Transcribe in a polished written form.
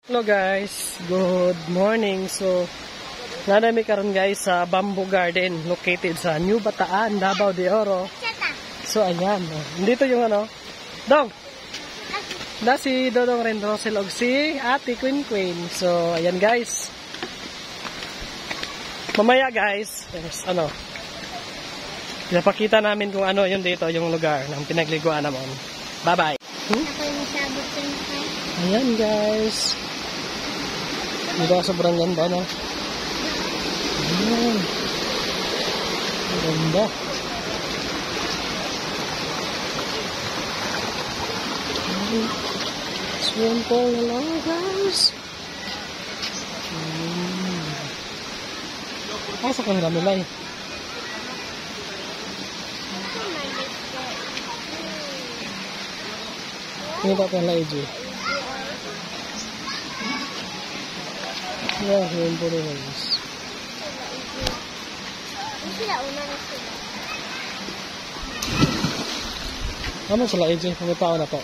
Hello guys, good morning. So, nadami karon guys sa Bamboo Garden located sa New Bataan, Davao de Oro. So, ayan. Dito yung ano, Dong! Na si Dodong Ren Rosel og si Ate Queen Queen. So, ayan guys. Mamaya guys, ano, pinapakita namin kung ano yun dito, yung lugar ng pinagliguan naman. Bye-bye. Ayan guys. Diba sobrang ganda, no? Ayan. Ganda. Swim pool na lang, guys. Asa kang gamilay? Hindi pa pala ito. Yeah, yun po rin guys. Ano sila AJ? May pao na po.